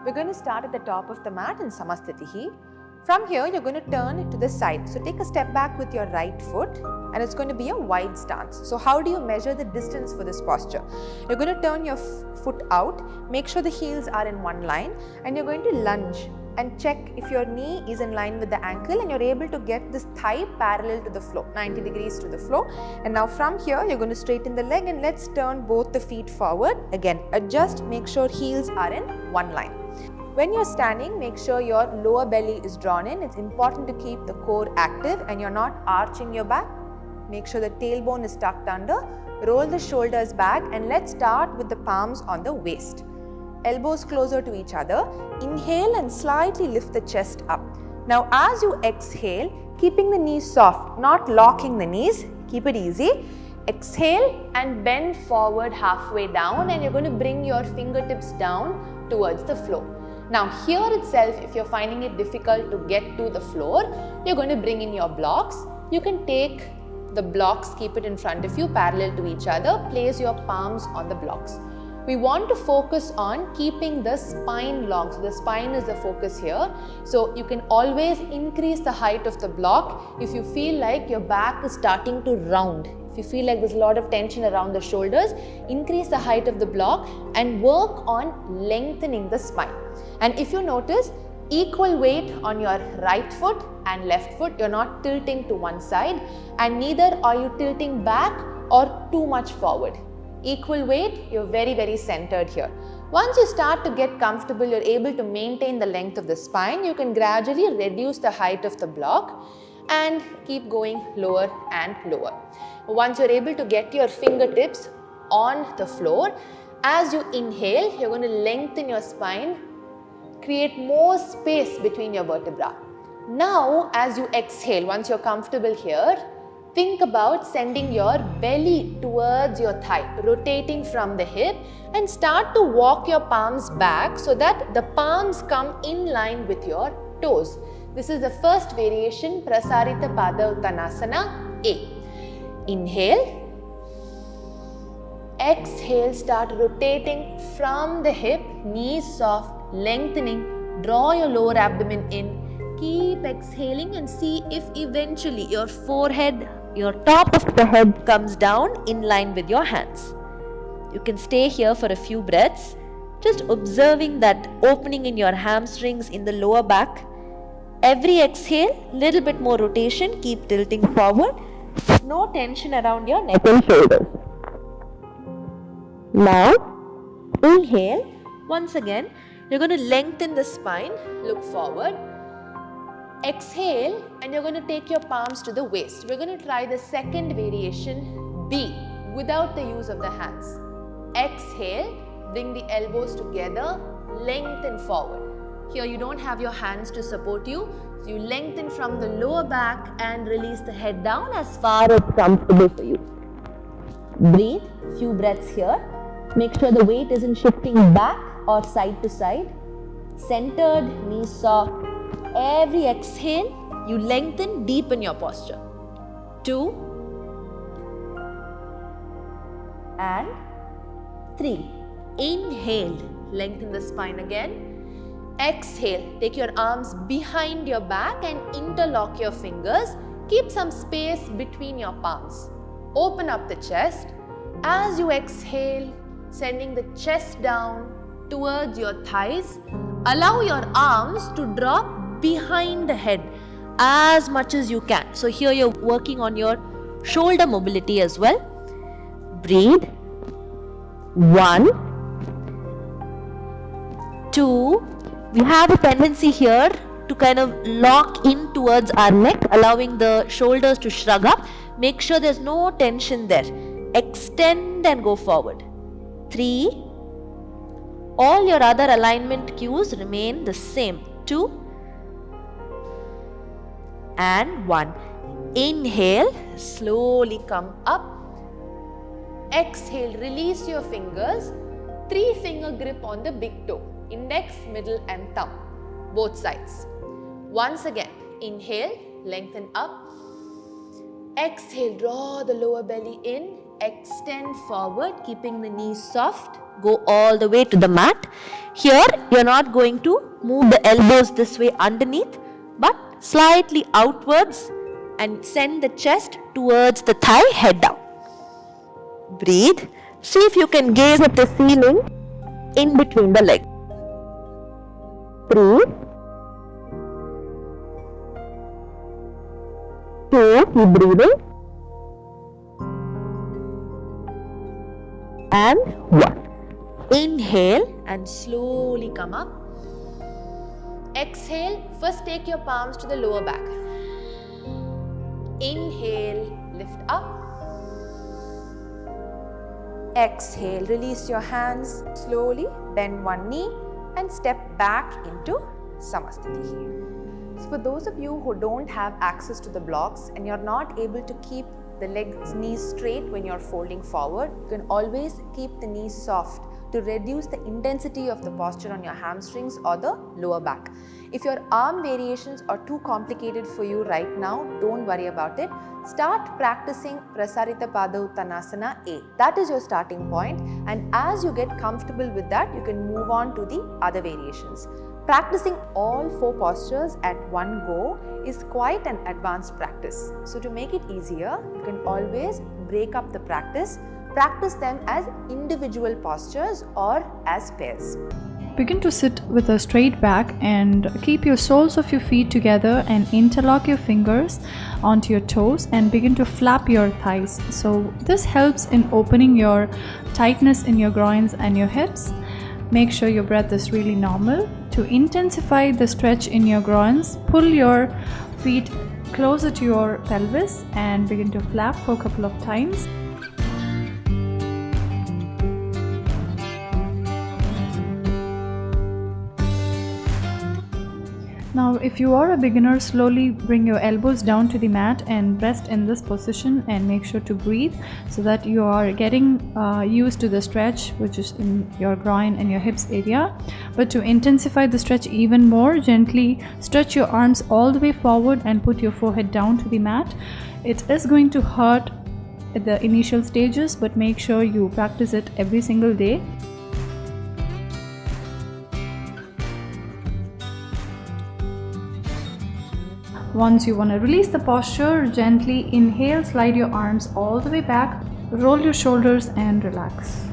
We're going to start at the top of the mat in Samastitihi. From here, you're going to turn to the side. So take a step back with your right foot and it's going to be a wide stance. So how do you measure the distance for this posture? You're going to turn your foot out, make sure the heels are in one line, and you're going to lunge and check if your knee is in line with the ankle and you're able to get this thigh parallel to the floor, 90 degrees to the floor. And now from here, you're going to straighten the leg and let's turn both the feet forward. Again, adjust, make sure heels are in one line. When you're standing, make sure your lower belly is drawn in. It's important to keep the core active and you're not arching your back. Make sure the tailbone is tucked under. Roll the shoulders back and let's start with the palms on the waist. Elbows closer to each other. Inhale and slightly lift the chest up. Now as you exhale, keeping the knees soft, not locking the knees, keep it easy. Exhale and bend forward halfway down and you're going to bring your fingertips down towards the floor. Now here itself, if you're finding it difficult to get to the floor, you're going to bring in your blocks. You can take the blocks, keep it in front of you parallel to each other, place your palms on the blocks. We want to focus on keeping the spine long. So the spine is the focus here. So you can always increase the height of the block if you feel like your back is starting to round. If you feel like there's a lot of tension around the shoulders, increase the height of the block and work on lengthening the spine. And if you notice, equal weight on your right foot and left foot, you're not tilting to one side and neither are you tilting back or too much forward. Equal weight, you're very, very centered here. Once you start to get comfortable, you're able to maintain the length of the spine, you can gradually reduce the height of the block and keep going lower and lower. Once you're able to get your fingertips on the floor, as you inhale, you're going to lengthen your spine, create more space between your vertebrae. Now, as you exhale, once you're comfortable here, think about sending your belly towards your thigh, rotating from the hip and start to walk your palms back so that the palms come in line with your toes. This is the first variation, Prasarita Padottanasana A. Inhale. Exhale, start rotating from the hip, knees soft, lengthening, draw your lower abdomen in, keep exhaling and see if eventually your forehead, your top of the head comes down in line with your hands. You can stay here for a few breaths, just observing that opening in your hamstrings in the lower back. Every exhale, little bit more rotation, keep tilting forward, no tension around your neck and shoulders. Now, inhale. Once again, you're going to lengthen the spine, look forward. Exhale and you're going to take your palms to the waist. We're going to try the second variation, B, without the use of the hands. Exhale, bring the elbows together, lengthen forward. Here you don't have your hands to support you, so you lengthen from the lower back and release the head down as far as comfortable for you. Breathe, few breaths here. Make sure the weight isn't shifting back or side to side. Centered, knees soft. Every exhale, you lengthen, deepen your posture. 2 and 3. Inhale, lengthen the spine again. Exhale, take your arms behind your back and interlock your fingers. Keep some space between your palms. Open up the chest. As you exhale, sending the chest down towards your thighs. Allow your arms to drop behind the head as much as you can. So here you're working on your shoulder mobility as well. Breathe. 1, 2. We have a tendency here to kind of lock in towards our neck, allowing the shoulders to shrug up. Make sure there's no tension there. Extend and go forward. 3. All your other alignment cues remain the same. 2 and 1. Inhale, slowly come up. Exhale, release your fingers. 3-finger grip on the big toe. Index, middle and thumb. Both sides. Once again, inhale, lengthen up. Exhale, draw the lower belly in. Extend forward, keeping the knees soft. go all the way to the mat. Here, you're not going to move the elbows this way underneath, but slightly outwards and send the chest towards the thigh, head down. Breathe. See if you can gaze at the ceiling in between the legs. Breathe. 2, keep breathing. And 1. Inhale and slowly come up. Exhale, first take your palms to the lower back. Inhale, lift up. Exhale, release your hands slowly, bend one knee and step back into Samasthiti. So for those of you who don't have access to the blocks and you're not able to keep the legs, knees straight when you're folding forward, you can always keep the knees soft to reduce the intensity of the posture on your hamstrings or the lower back. If your arm variations are too complicated for you right now, don't worry about it. Start practicing Prasarita Padottanasana A. That is your starting point, and as you get comfortable with that, you can move on to the other variations. Practicing all 4 postures at one go is quite an advanced practice. So to make it easier, you can always break up the practice. Practice them as individual postures or as pairs. Begin to sit with a straight back and keep your soles of your feet together and interlock your fingers onto your toes and begin to flap your thighs. So this helps in opening your tightness in your groins and your hips. Make sure your breath is really normal. To intensify the stretch in your groins, pull your feet closer to your pelvis and begin to flap for a couple of times. Now, if you are a beginner, slowly bring your elbows down to the mat and rest in this position and make sure to breathe so that you are getting used to the stretch which is in your groin and your hips area. But to intensify the stretch even more, gently stretch your arms all the way forward and put your forehead down to the mat. It is going to hurt at the initial stages, but make sure you practice it every single day. Once you want to release the posture, gently inhale, slide your arms all the way back, roll your shoulders and relax.